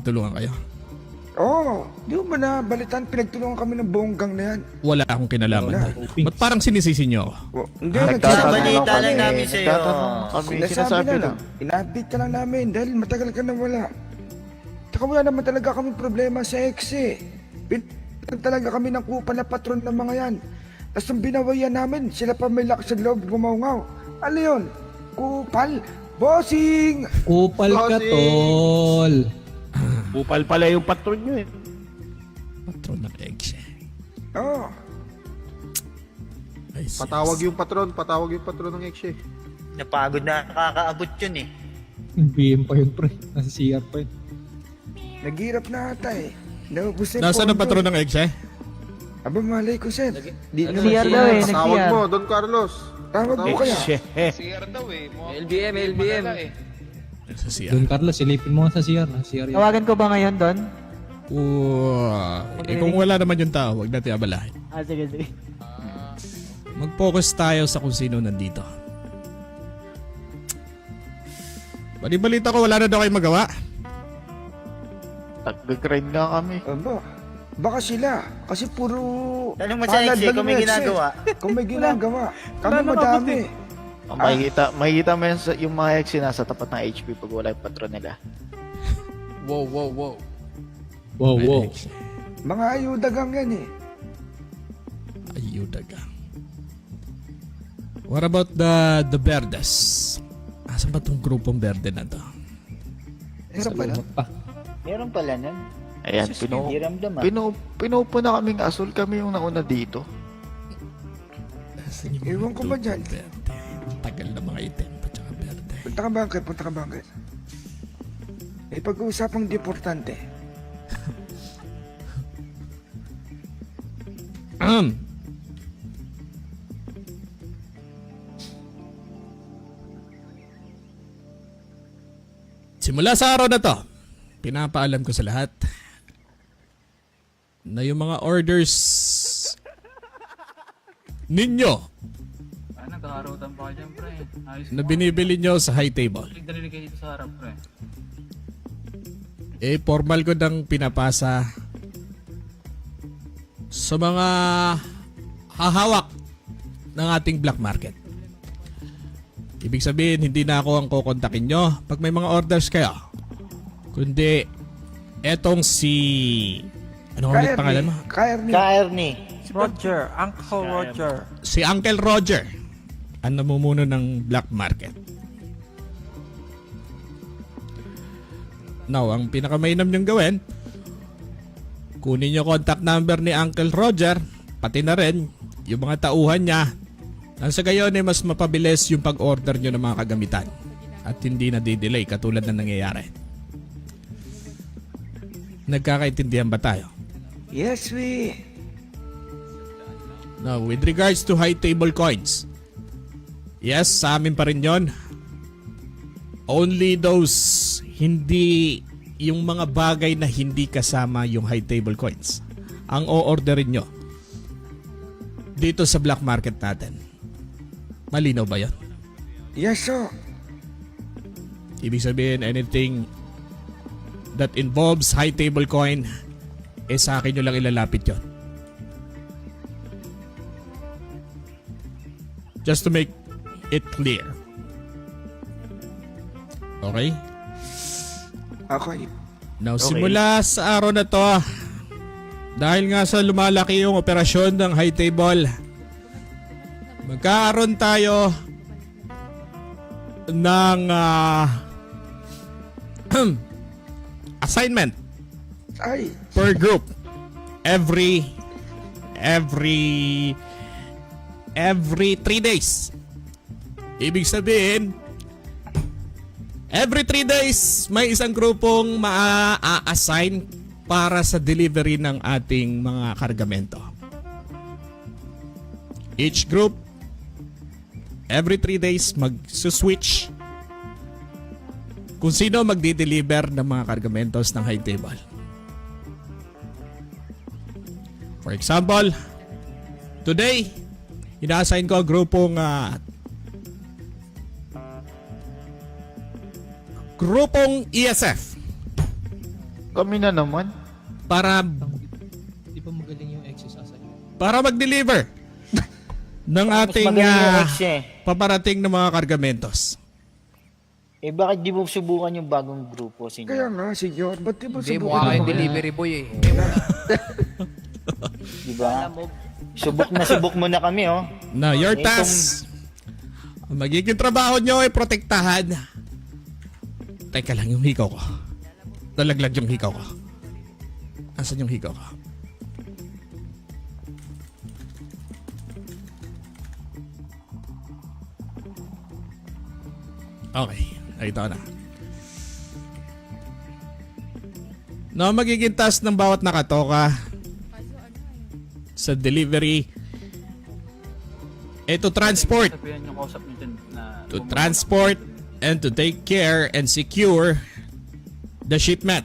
Tulungan kayo. Oo, di mo ba nabalitan? Pinagtulungan kami ng buong gang na yan. Wala akong kinalaman Wala. doon. Ba't parang sinisisi niyo ako? Hindi, Nagtatanong lang namin sa'yo. Kami, Sinasabi sinasabi na lang. lang. Ina-update ka lang namin dahil matagal ka na wala. Tsaka wala naman talaga kami problema sa ex eh. Pinagtulungan talaga kami ng kupal na patron ng mga yan. Tapos ang binawayan namin, sila pa may lakas sa loob gumawngaw. Ano yun? Kupal? Bossing! Kupal ka, tol. Bupal pala yung patron nyo eh. Patron ng eggs eh. Oo. Ay, sis. Patawag yung patron ng ex eh. Napagod na nakakaabot yun eh. BM pa yun, pre. Nasa CR pa yun. Naghirap na ata eh. Naubos na yung Nasaan ang pondo. patron ng eggs eh? Aba, malay ko, sir. CR daw eh, Patawag nag-CR. mo, Don Carlos. Tawag mo kaya. LBM. Sa siya. Don Carlos, silipin mo sa CR. Nasa CR yun. Tawagan ko ba ngayon, Don? Kung wala naman yung tao, huwag natin abalahin. Sige. Mag-focus tayo sa kung sino nandito. Bali-balita ko, wala na daw kayo magawa. Nag-grind nga kami. Aba, baka sila. Kasi puro... Tanong mo sa palad ex eh, lang kung may yung ex, ginagawa. Kung may ginagawa. Kami madami. Makikita mo yan yung mga ex nasa tapat ng HP pag wala yung patron nila. Wow. May eggs. Mga ayudagang yan eh. Ayudaga. What about the Verdes? Asan ba tong grupong Verde na to? Hirap pala. Meron pala nun. Ayan, Hindi ramdam ah. pinupo na kaming asol kami yung nauna dito. Asan yung Ewan ko ba dyan? Verde? Tagal na mga item pa tsaka Verde. Punta ka bangkay. May pag-uusapang di importante. Simula sa araw na to, pinapaalam ko sa lahat na yung mga orders ninyo Nagkakarotan pa ka dyan, pre. Ayos na binibili nyo sa high table, Dali kayo dito sa harap, pre. formal ko nang pinapasa sa mga hahawak ng ating black market. Ibig sabihin, hindi na ako ang kukontakin nyo pag may mga orders kayo. Kundi, etong si... Ano nga ulit pangalan mo? Kaerni. Roger, Uncle Roger. Si Uncle Roger ang namumuno ng black market. Now, ang pinakamainam niyong gawin, kunin niyo contact number ni Uncle Roger, pati na rin yung mga tauhan niya. Nang sa gayon ay mas mapabilis yung pag-order nyo ng mga kagamitan at hindi na di-delay katulad na nangyayari. Nagkakaintindihan ba tayo? Yes, we. Now, with regards to high table coins, yes, sa amin pa rin yun. Only those, hindi yung mga bagay na hindi kasama yung high table coins ang o-orderin nyo dito sa black market natin. Malinaw ba yun? Yes, sir. Ibig sabihin, anything that involves high table coin, sa akin nyo lang ilalapit yun. Just to make it clear. Okay? Okay. Now, simula sa araw na to, dahil nga sa lumalaki yung operasyon ng high table, magkakaroon tayo ng assignment Ay, per group every 3 days. Ibig sabihin, every 3 days may isang grupong maa-assign para sa delivery ng ating mga kargamento. Each group every 3 days mag-switch kung sino magdi-deliver ng mga kargamentos ng high table. For example, today, ina-assign ko grupong grupong ESF. Kami na naman. para Di ba magaling yung exercise? para mag-deliver ng Mas ating magaling yung ex eh. paparating na mga kargamentos. Eh bakit di mo subukan yung bagong grupo, Kaya senyor? nga, senyor, ba't di mo Hindi, subukan? mukha kayong ang- delivery boy eh. Di ba? Subok mo na kami, oh. Na your Itong- task, ang magiging trabaho nyo ay protektahan. Teka lang, yung hikaw ko. Nalaglag yung hikaw ko. Asan yung hikaw ko? Okay, ito na. No, magiging task ng bawat nakatoka sa delivery to transport, Sabihan yung kausap niyo dyan na... to transport and to take care and secure the shipment.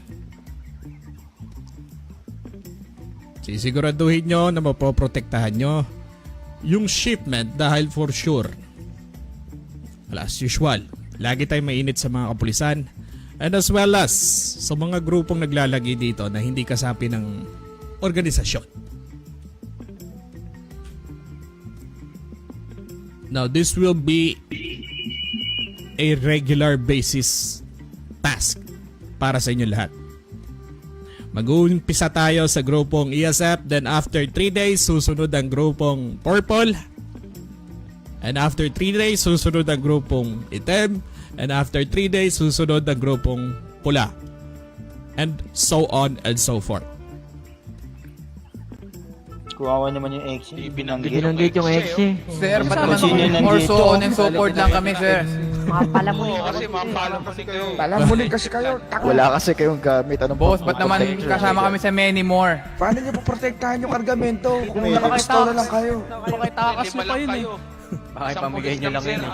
Sisiguraduhin nyo na mapoprotektahan nyo yung shipment dahil for sure, as usual, lagi tayong mainit sa mga kapulisan and as well as sa mga grupong naglalagi dito na hindi kasapi ng organisasyon. Now, this will be a regular basis task para sa inyo lahat. Mag-uumpisa tayo sa grupong ESF, then after 3 days, susunod ang grupong Purple. And after 3 days, susunod ang grupong Itim. And after 3 days, susunod ang grupong Pula. And so on and so forth. Kuwawa naman yung ex. Binanggit yung ex eh. Sir, ba't naman Sino nandito? more so on and so forth lang kami, sir? Mga palamunin. Palamuli kasi kayo. Tako. Wala kasi kayong gamit. Anong Boss, ba't naman protection? kasama kami sa many more? Paano niyo poprotektahan yung kargamento kung nakapistola lang kayo? Pakitakas nyo pa yun eh. Bakit pamigay nyo lang yun eh?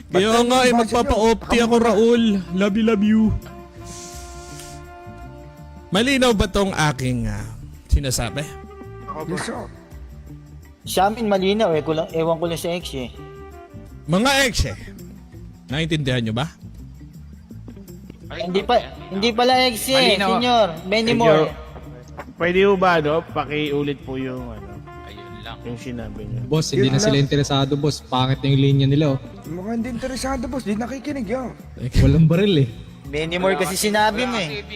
Kaya nga eh, magpapa-opti ako, Raul. Love you. Malinaw ba tong aking sinasabi? Yes, sir. Sa amin malinaw eh. Ewan ko lang sa ex eh. Mga ex naintindihan nyo ba? Hindi pala ex eh, Malinaw. senyor. Many more. Pwede ho ba, pakiulit po yung, yung sinabi niyo. Boss, hindi na sila interesado, boss. Pangit na yung linya nila, oh. Mga hindi interesado, boss. Di nakikinig yun. Walang baril, eh. Many more kasi sinabi mo eh.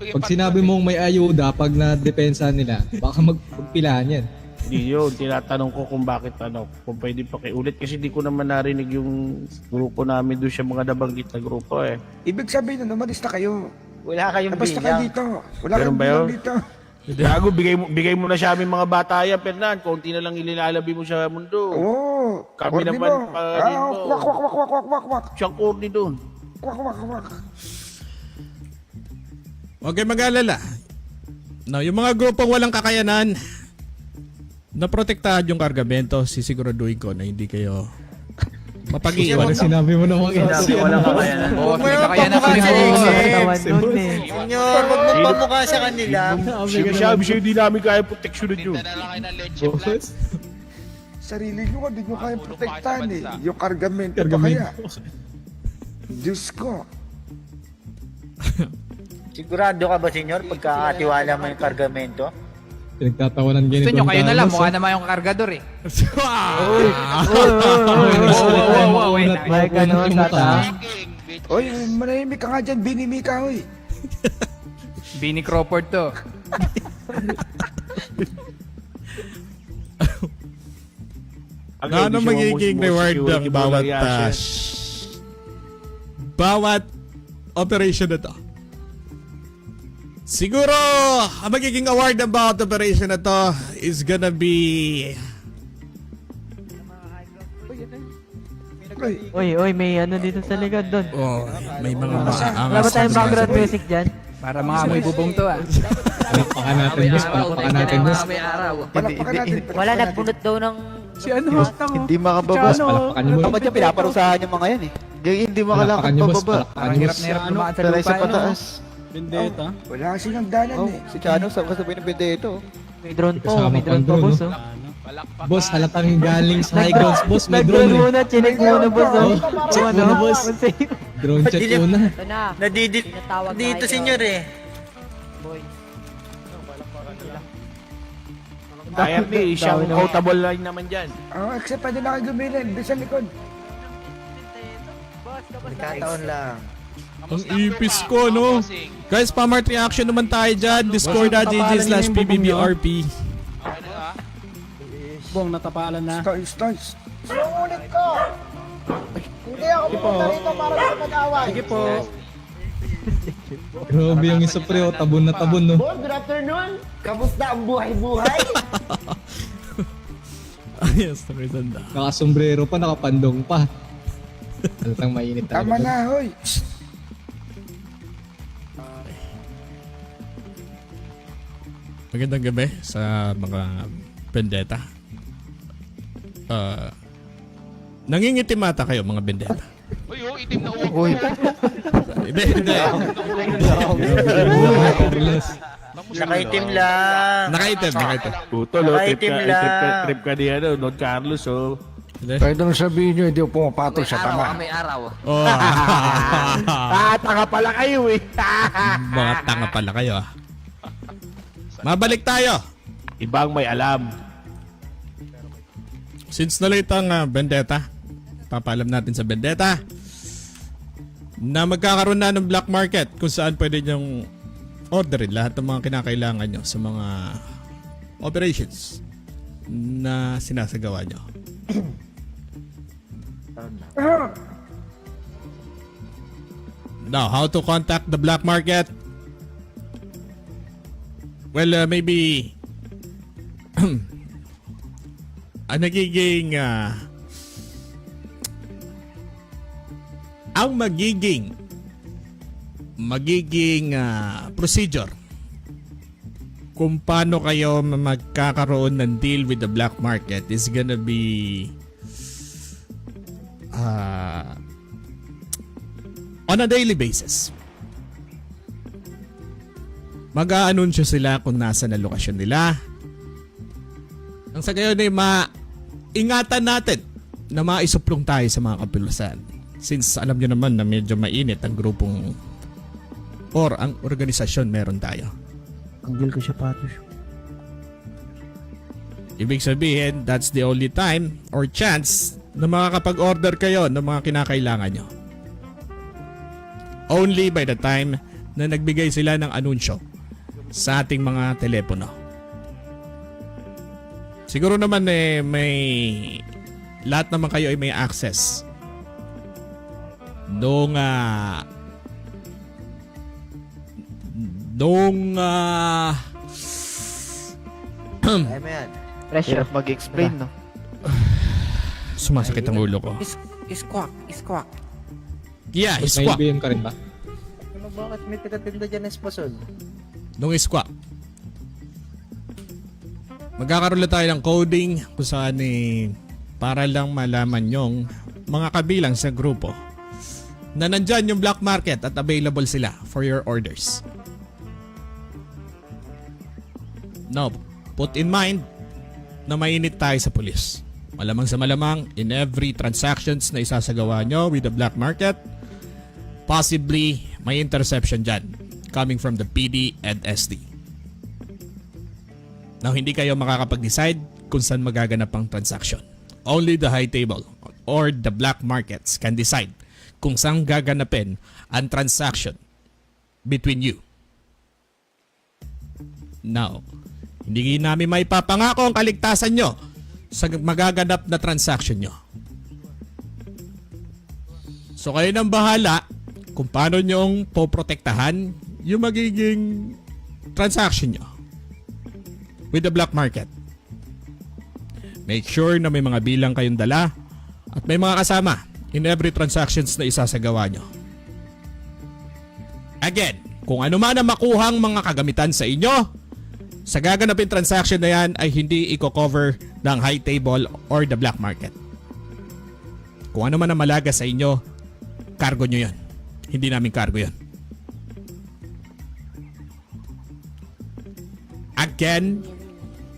Pag sinabi mong may ayuda, pag na-depensa nila, baka magpilahan yan. Hindi yun, tinatanong ko kung bakit kung pwede pakiulit kasi di ko naman narinig yung grupo namin doon sa mga nabanggit na grupo eh. Ibig sabihin na umalis na kayo. Wala kayong Labas na kayo bilang. dito. Wala Meron kayong ba yun? bilang dito. Gago, bigay mo na sa amin mga bata yan, Fernan. Konti na lang ililalabi mo sa mundo. Oo. Kami Corny naman mo. pa rin mo. Kwak, kwak, kwak, kwak, kwak, kwak, kwak. Siyang corny doon. Kwak, kwak, kwak. Huwag kayo mag-alala. No, yung mga grupong walang kakayanan na protektahan yung kargamento, sisiguraduhin ko na hindi kayo mapag-iwan. Parang sinabi mo na mga ex. Boss, may kakayanan kami Kasi boss. ex eh. Katawan nun eh. Senyor, wag mo pamukha sa kanila. Sabi siya, hindi namin kaya proteksyonan yun. Boss? Sarili nyo ka, di nyo kayang protektahan eh. Yung kargamento pa kaya. Diyos ko. Sigurado ka ba, senyor, pagkakatiwala mo yung kargamento? Pinagtatawanan ganito. Gusto nyo, kayo na lang. Mukha naman yung kargador eh. May ganon, tata. Oy, manahimik ka nga dyan, binimi ka, oy. Bini Crawford to. Ano magiging reward ng bawat bawat operation na to? Siguro, ang magiging award ng bawat operation na to is gonna be Uy, may ano dito sa likod doon. may mga Wala maangas ba tayong na background music dyan? Para mga amoy bubong to ah. Palakpakan natin, boss. Palakpakan natin, boss. Palakpakan natin. Wala nagbunot daw ng... Si ano? Hindi makababa. Palakpakan niyo muna. Ba't yung pinaparusahan yung mga yan eh? Hindi Palakpakan makalakad niyo, boss. pababa. Palakpakan niyo, boss. Hirap na hirap dumaan sa Talay lupa. sa pataas. Wala kasi ng dalan eh. Si Chano, sabi ng Benedetto. May drone po, Kasama may drone pang pa drone, boss no? oh. Boss, halatang galing sa high grounds, boss. May Nag-drone drone eh. muna, chinik muna boss. Oh, Oh, check muna, boss. kung safe. Drone check muna. Ito na. Nadidit Tinatawag na dito, kayo. senyor eh. Boy. Kaya siyang outable line naman dyan. Exe, pwede na kayo gumilin. Doon sa likod. Nagkataon lang. Ang ipis ko, no? Guys, pamart reaction naman tayo dyan. Discord.gg/pbbrp. Bong, natapalan na. Stars. Sige po. Grabe yung isa pre, oh, tabon na tabon, no? Good afternoon! Kamusta ang buhay-buhay? Yes, nakitanda. Nakasombrero pa, nakapandong pa. Halatang mainit Tama talaga. na, hoy. Magandang gabi sa mga vendetta. Nangingitim ata kayo mga vendetta. Uy, oh, itim na ulo. Uy, Hindi. Nakaitim lang. Nakaitim. Puto, lo, Nakaitim lang. trip ka ni Don Carlos, oh. Hindi. Pwede nang sabihin nyo, hindi ako pumapatol sa tama. May araw. Oh, Tanga pala kayo eh. mga tanga pala kayo ah. Mabalik tayo. Ibang may alam. Since na-late ang vendetta, papaalam natin sa vendetta na magkakaroon na ng black market kung saan pwede nyong orderin lahat ng mga kinakailangan nyo sa mga operations na sinasagawa nyo. Now, how to contact the black market? Well, maybe ang nagiging procedure kung paano kayo magkakaroon ng deal with the black market is gonna be on a daily basis. Mag-aanunsyo sila kung nasa na lokasyon nila. Ang sa gayon ay maingatan natin na maisuplong tayo sa mga kapilusan. Since alam nyo naman na medyo mainit ang grupong or ang organisasyon meron tayo. Anggil ko siya patos. Ibig sabihin, that's the only time or chance na makakapag-order kayo ng mga kinakailangan nyo. Only by the time na nagbigay sila ng anunsyo sa ating mga telepono. Siguro naman may lahat naman kayo ay may access nung Pressure. Hirap mag-explain, no? sumasakit ang ulo ko. Iskwak. Yeah, Boss, may iskwak. IBM ka rin ba? Ano bakit may taga-tinda dyan na spasol? Nung iskwak. Magkakaroon lang tayo ng coding kung saan para lang malaman yung mga kabilang sa grupo na nandyan yung black market at available sila for your orders. Now, put in mind na mainit tayo sa pulis. Malamang sa malamang, in every transactions na isasagawa nyo with the black market, possibly may interception dyan coming from the PD and SD. Now, hindi kayo makakapag-decide kung saan magaganap ang transaction. Only the high table or the black markets can decide kung saan gaganapin ang transaction between you. Now, hindi namin may papangako ang kaligtasan nyo sa magaganap na transaction nyo. So kayo nang bahala kung paano nyong poprotektahan yung magiging transaction nyo with the black market. Make sure na may mga bilang kayong dala at may mga kasama in every transactions na isasagawa nyo. Again, kung ano man ang makuhang mga kagamitan sa inyo, sa gaganapin transaction na yan ay hindi i-cover ng high table or the black market. Kung ano man ang malaga sa inyo, cargo nyo yan. Hindi namin cargo yan. Again,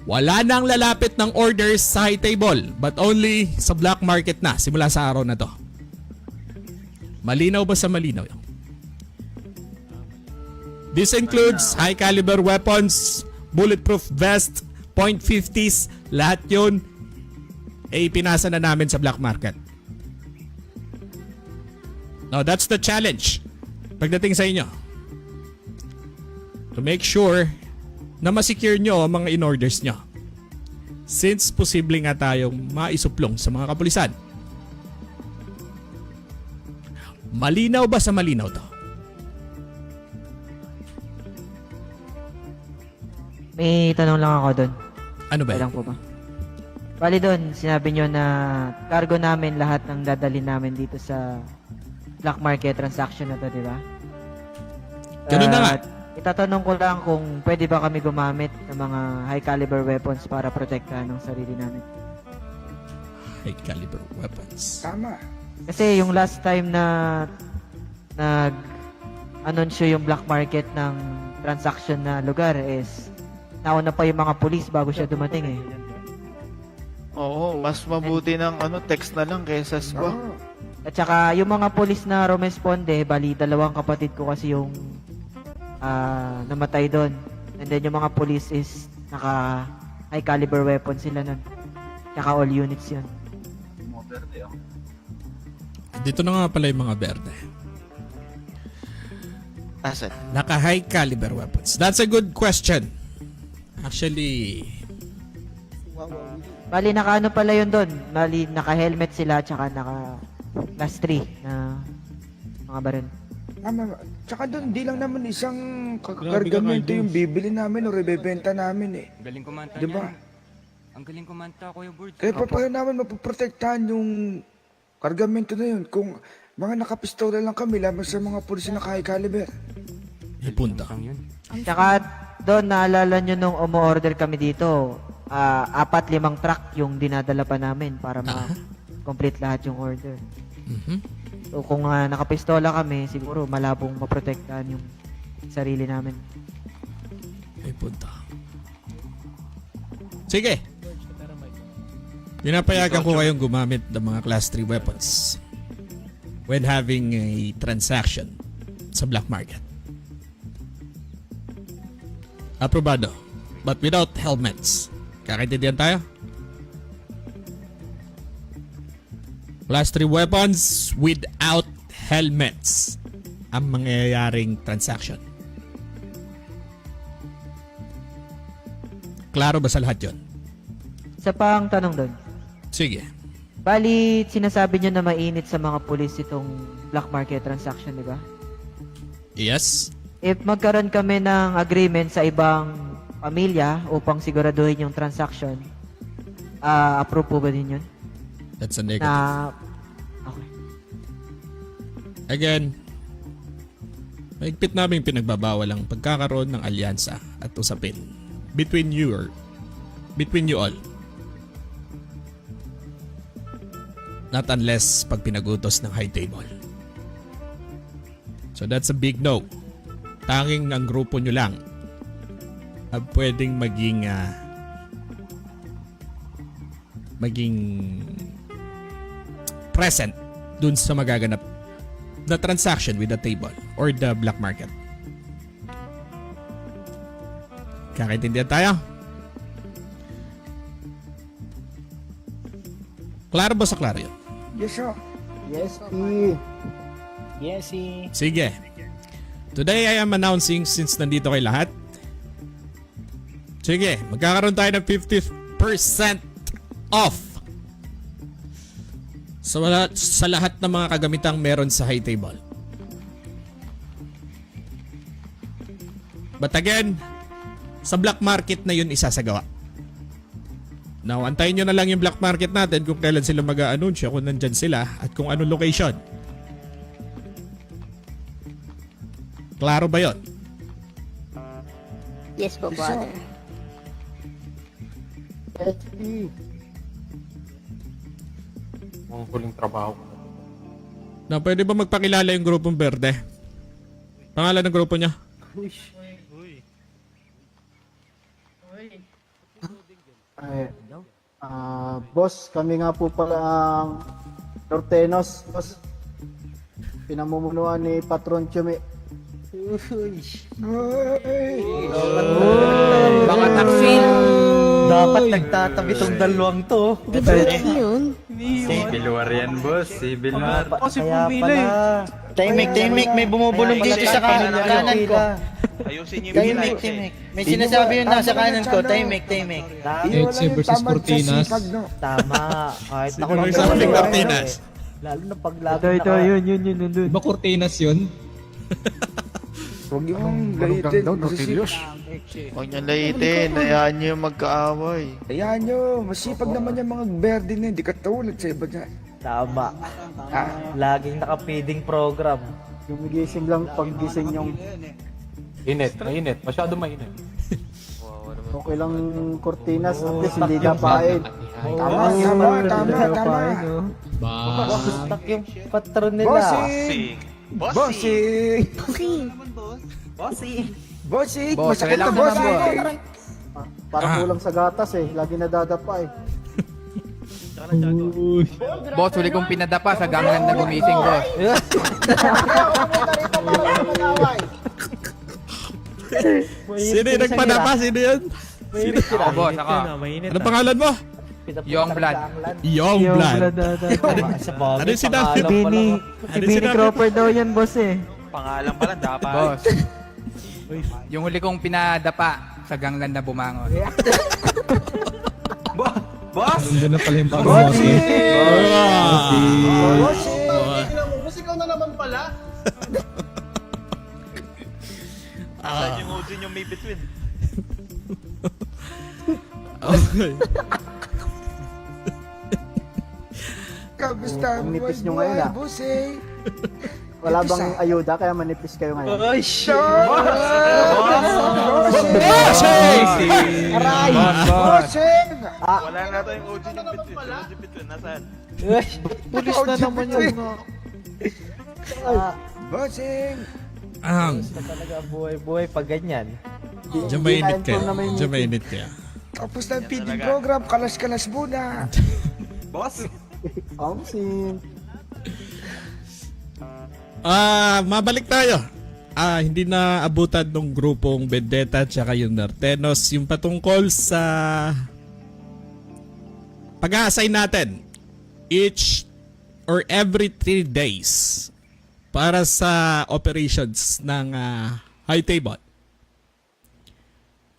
Wala nang lalapit ng orders sa high table but only sa black market na simula sa araw na to. Malinaw ba sa malinaw yun? This includes high caliber weapons, bulletproof vest, .50s, lahat yun ay pinasa na namin sa black market. Now that's the challenge pagdating sa inyo. To make sure na masecure nyo ang mga in-orders nyo. Since posible nga tayong maisuplong sa mga kapulisan. Malinaw ba sa malinaw to? May tanong lang ako doon. Ano ba? Kailang po ba? Bali doon, sinabi nyo na cargo namin lahat ng dadalhin namin dito sa black market transaction na to, di ba? Ganun na nga. At itatanong ko lang kung pwede ba kami gumamit ng mga high caliber weapons para protektahan ng sarili namin. High caliber weapons. Tama. Kasi yung last time na nag-anunsyo yung black market ng transaction na lugar is nauna pa yung mga pulis bago siya dumating eh. Oo, mas mabuti ng text na lang kaysa SWA. Oo. At saka yung mga pulis na rumesponde, bali dalawang kapatid ko kasi yung namatay doon. And then yung mga pulis is naka high caliber weapon sila nun. Tsaka all units yun. Dito na nga pala yung mga berde. Asan? Naka high caliber weapons. That's a good question. Actually, Bali naka ano pala yun doon. Bali naka helmet sila tsaka naka class 3 na mga baril. Tama. Tsaka doon, di lang naman isang Grabe ka, kargamento Carlos. yung bibili namin o rebebenta namin eh. Galing kumanta Di ba? Ang galing kumanta, Kuya Bird. Kaya pa paano namin mapoprotektahan yung kargamento na yun kung mga nakapistola lang kami laban sa mga pulis na high caliber. may punta. Tsaka doon naalala nyo nung umu-order kami dito, 4-5 truck yung dinadala pa namin para ma-complete lahat yung order. Mhm. So kung nakapistola kami, siguro malabong maprotektahan yung sarili namin. May punta. Sige. Pinapayagan ko kayong gumamit ng mga class 3 weapons when having a transaction sa black market. Aprobado. But without helmets. Kakaintindihan tayo? Class 3 weapons without helmets ang mangyayaring transaction. Klaro ba sa lahat yun? Isa pa ang tanong doon. Sige. Bali, sinasabi nyo na mainit sa mga pulis itong black market transaction, di ba? Yes? If magkaroon kami ng agreement sa ibang pamilya upang siguraduhin yung transaction, approve po ba din yun? That's a negative. Na, okay. Again, mahigpit namin pinagbabawal ang pagkakaroon ng alyansa at usapin between you all. Not unless pag pinagutos ng high table. So that's a big no. Tanging ang grupo nyo lang ang pwedeng maging present dun sa magaganap na transaction with the table or the black market. Kakaintindihan tayo? Klaro ba sa klaro yun? Yes, sir. Sige. Today I am announcing since nandito kay lahat. Sige, magkakaroon tayo ng 50% off sa lahat ng mga kagamitang meron sa high table. But again, sa black market na yun isasagawa. Now, antayin nyo na lang yung black market natin kung kailan sila mag-a-anunsyo, kung nandyan sila, at kung anong location. Klaro ba yun? Yes po, brother. Ang huling trabaho ko. Na pwede ba magpakilala yung grupong Berde? Pangalan ng grupo niya? Ay, boss, kami nga po pala ang Nortenos, boss. Pinamumunuan ni Patron Chumi. Mga taksil. Dapat nagtatabi tong dalawang to. Civil War yan, boss. Civil War. Kaya pala. Tahimik, may bumubulong dito sa kanan ko. Ayusin niyo Tahimik. May sinasabi yun nasa kanan ko. Tahimik. Exe versus Cortinas. Tama. Kahit ako Sino sa huling Cortinas? Lalo na paglaban yun. Ba Cortinas yun? Huwag yung laitin. Huwag niyo laitin, hayaan niyo yung magkaaway. Ayan nyo, masipag naman yung mga berde na hindi katulad sa iba dyan. Tama. Laging naka-feeding program. Gumigising lang paggising yung... Mainit. Masyado mainit. Okay lang Cortinas, at least hindi dapain. Tama. Ba? Stuck yung patron nila. Bossing! Masakit na bossing! Parang kulang sa gatas eh, lagi nadadapa eh. Uy. Boss, huli kong pinadapa sa gangland na gumising, boss. Sino yung nagpadapa? Sino yun? Ako, boss, ako. Ano pangalan mo? Young blood. Young Blood. Ano yung sinabi? Si Bini Cropper daw yan, boss eh. Pangalan pa lang, dapat. Boss. Yung huli kong pinadapa sa gangland na bumangon. Boss! Nandiyan na pala yung pag-bossing. Boss, ikaw na naman pala. Asan yung OG yung may between? Okay. Kamusta Ang nipis nyo buhay, ngayon, ah. bossing? Wala bang ayuda kaya manipis kayo ngayon? Bossing! Bossing! Wala na tayong OG yung between. Nasaan? Pulis na naman yun. Bossing! Talaga buhay pag ganyan. Diyan mainit ka. Diyan mainit ka. Tapos na ang feeding program, kalas-kalas muna. Boss! Bouncing. Mabalik tayo. Hindi na abutan ng grupong Vendetta at saka yung Nortenos yung patungkol sa pag-a-assign natin each or every 3 days para sa operations ng High Table.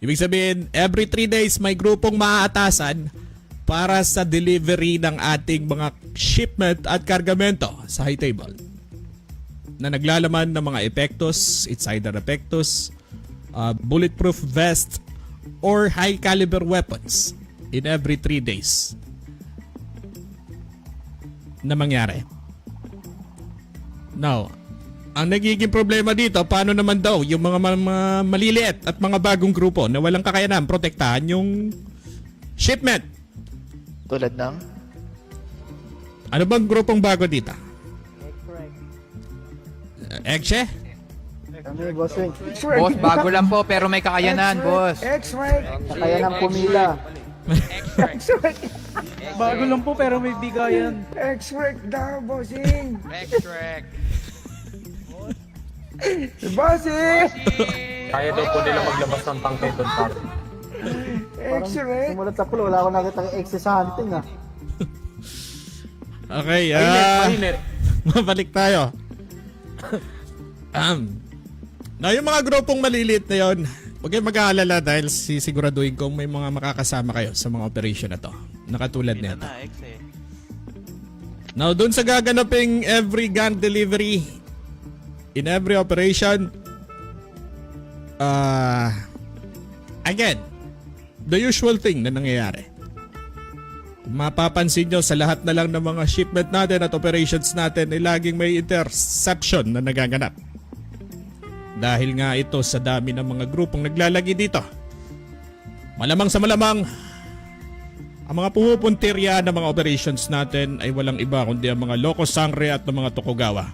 Ibig sabihin, every 3 days may grupong maaatasan para sa delivery ng ating mga shipment at kargamento sa High Table na naglalaman ng mga epektos, it's either epektos, bulletproof vest, or high caliber weapons in every 3 days na mangyari. Now, ang nagiging problema dito, paano naman daw yung mga maliliit at mga bagong grupo na walang kakayanan protektahan yung shipment? Tulad ng? Ano bang grupong bago dito? Exe? Kami, bossing. Boss, bago lang po pero may kakayanan, boss. X-Ray! Kaya nang pumila. Bago lang po pero may bigayan. X-Ray daw, bossing! Extract. Bossing! Kaya daw po nila maglabas ng tangke doon sa X-Ray! Sumulat sa pulo, wala akong nakita ng exes sa hunting ah. Okay, mainit. mabalik tayo. Na yung mga grupong maliliit na yon, huwag kayong mag-aalala dahil sisiguraduhin kong may mga makakasama kayo sa mga operation na to. Nakatulad nito. Now, dun sa gaganaping every gun delivery in every operation, again, the usual thing na nangyayari. Mapapansin nyo sa lahat na lang ng mga shipment natin at operations natin ay laging may interception na nagaganap. Dahil nga ito sa dami ng mga grupong naglalagi dito. Malamang sa malamang, ang mga pumupuntirya ng mga operations natin ay walang iba kundi ang mga Loco Sangre at ng mga Tokugawa.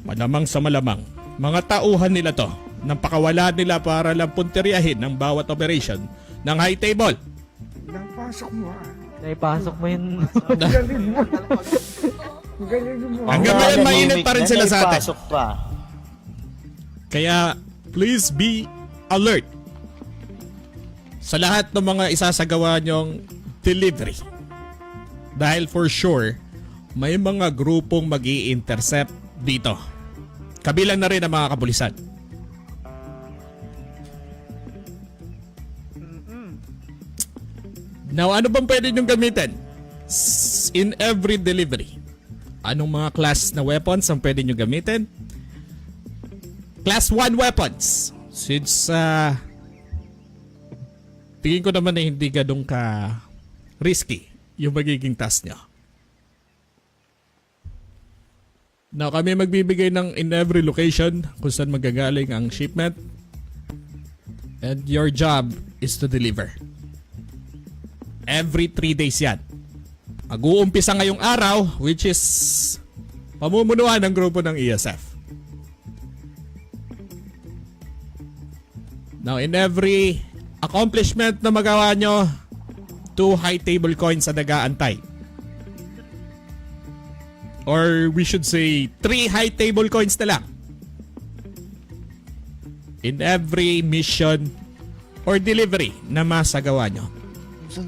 Malamang sa malamang, mga tauhan nila to ng pakawala nila para lang puntiryahin ng bawat operation ng High Table. Naipasok mo ha. Naipasok mo yun. Galing mo. Galing mo. Hanggang ngayon, mainit pa rin sila sa atin. Pasok pa. Kaya, please be alert sa lahat ng mga isasagawa nyong delivery. Dahil for sure, may mga grupong mag-i-intercept dito. Kabilang na rin ang mga kapulisan. Now, ano bang pwede nyong gamitin in every delivery? Anong mga class na weapons ang pwede nyong gamitin? Class 1 weapons. Since tingin ko naman na hindi ganun ka risky yung magiging task nyo. Now, kami magbibigay ng in every location kung saan magagaling ang shipment. And your job is to deliver. Every 3 days yan. Mag-uumpisa ngayong araw, which is pamumunuan ng grupo ng ESF. Now, in every accomplishment na magawa nyo, 2 high table coins ang nag-aantay. Or we should say, 3 high table coins na lang. In every mission or delivery na masagawa nyo.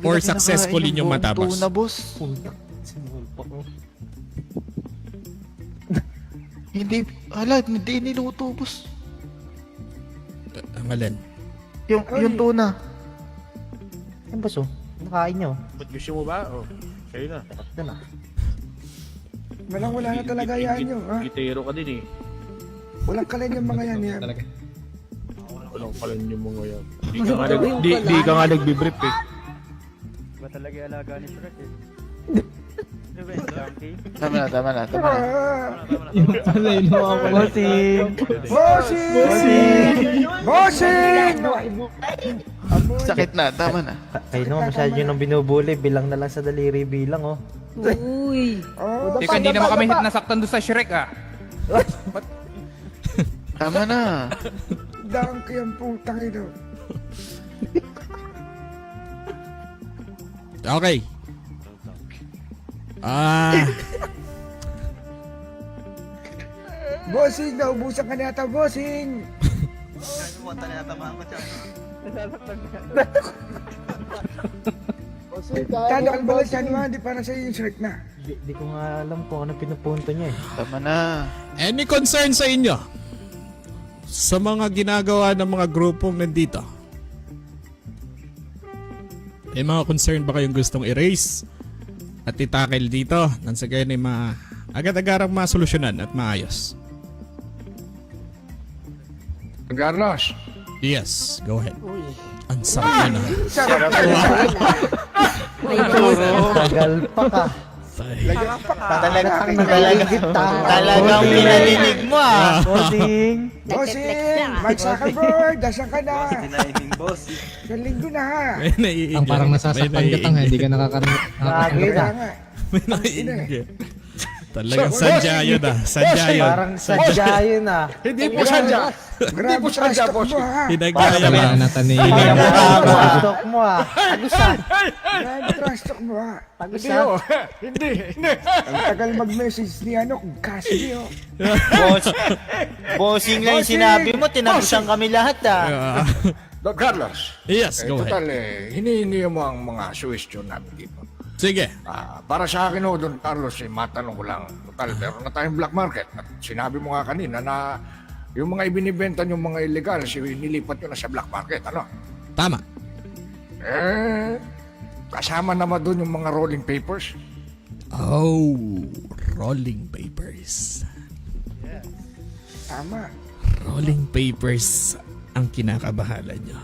Or successfully nyo matapos. Tuna, boss. Hindi niluto, boss. Ang alin? Yung tuna. Ano ba so? Nakain nyo. Ba't gusto mo ba? Oh, sa'yo na. Wala na talaga yan nyo ha. Gitero ka din eh. Walang kalan yung mga yan yan. Talaga. Walang kalan yung mga yan. Di ka nga nagbibrief eh. Ba talaga alaga ni Shrek eh. Tama na. Yung pala yun ako. Bossing! Bossing! Sakit na, tama na. Kayo naman masyado nyo nang binubuli. Bilang na lang sa daliri bilang oh. Teka, hindi naman kami nasaktan doon sa Shrek ah. Tama na. Daan ko yung putang ito. Okay. Bossing, naubusan ka na yata, bossing! Tanda ka ba lang siya naman, di parang sa'yo yung Shrek na. Di ko nga alam kung ano pinupunto niya eh. Tama na. Any concern sa inyo? Sa mga ginagawa ng mga grupong nandito? May mga concern ba kayong gustong erase at itackle dito nang sa gayon ay agad-agarang masolusyonan at maayos? Carlos! Yes, go ahead. Ang sarap na. Tagal pa ka. Talagang pinalinig mo ah. Bossing! Bossing! Mike Zuckerberg, dasan ka na! Sa linggo na ha! May naiinggit. Ang parang nasasaktan ka tang, hindi ka nakakarinig. Kaya nga. May naiinggit. Talagang sadya yun ah. Sadya yun. Parang sadya yun ah. Hindi po sadya! Grabe trash talk mo ha! Pinagkaya Kaya ba? natanig. Pasok mo ah. Tagusan. Grabe trash talk mo ha! Tagusan. Hindi! Ang tagal mag-message ni Cassidy oh! Bossing lang yung sinabi mo, tinagusan kami lahat ah. Don Carlos! Yes, go ahead. hinihingi mo ang mga suggestion namin dito. Sige. Para sa akin Don Carlos, matanong ko lang. Total, meron na tayong black market. At sinabi mo nga kanina na yung mga ibinibenta yung mga illegal, nilipat nyo na sa black market, ano? Tama. Kasama naman doon yung mga rolling papers. Oh, rolling papers. Tama. Rolling papers ang kinakabahala nyo.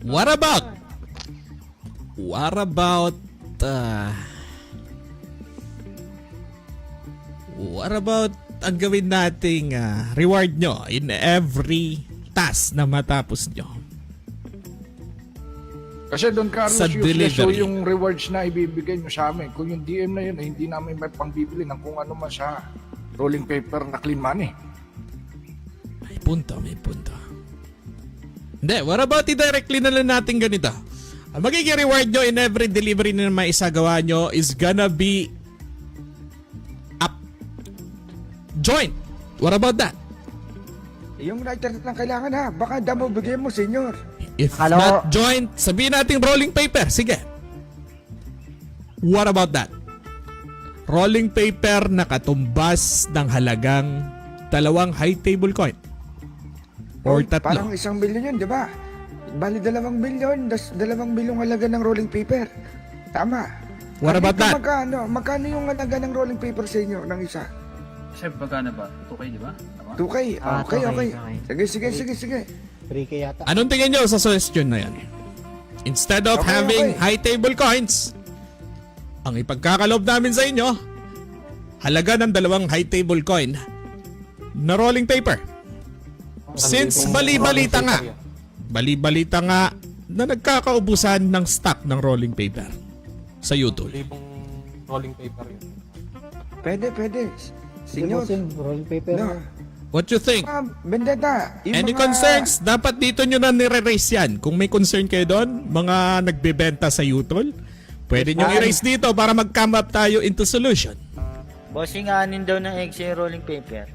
What about ang gawin nating reward nyo in every task na matapos nyo? Kasi Don Carlos, Sa useless delivery. yung rewards na ibibigay nyo sa amin. Kung yung DM na yun, hindi namin may pangbibili ng kung ano man sa rolling paper na clean money. May punto. Hindi, what about i-directly na lang natin ganito? Ang magiging reward nyo in every delivery na maisagawa nyo is gonna be up. Joint. What about that? Yung writer lang kailangan ha. Baka damo bigay mo, senyor. If Hello? not joint, sabihin natin rolling paper. Sige. What about that? Rolling paper na katumbas ng halagang 2 high table coin. Or Oh, 3. Parang 1 milyon yun, di ba? Bali 2 milyon, 2 milyong halaga ng rolling paper. Tama. What about that? Magkano yung halaga ng rolling paper sa inyo ng isa? Chef, magkano ba? 2K, di ba? Tama? 2K. Ah, Okay, 2K, okay. okay. Sige. 3K yata. Anong tingin nyo sa suggestion na yan? Instead of Okay, having okay. high table coins, ang ipagkakalob namin sa inyo, halaga ng 2 high table coin na rolling paper. Since bali-balita nga na nagkakaubusan ng stock ng rolling paper sa YouTube. Pwede. Senyor. Bossing, rolling paper. No. What you think? Bendeta. yung Any mga- concerns? Dapat dito nyo na nire-raise yan. Kung may concern kayo doon, mga nagbebenta sa YouTube, pwede nyo i-raise dito para mag-come up tayo into solution. Bossing, anin daw ng eggs yung rolling paper.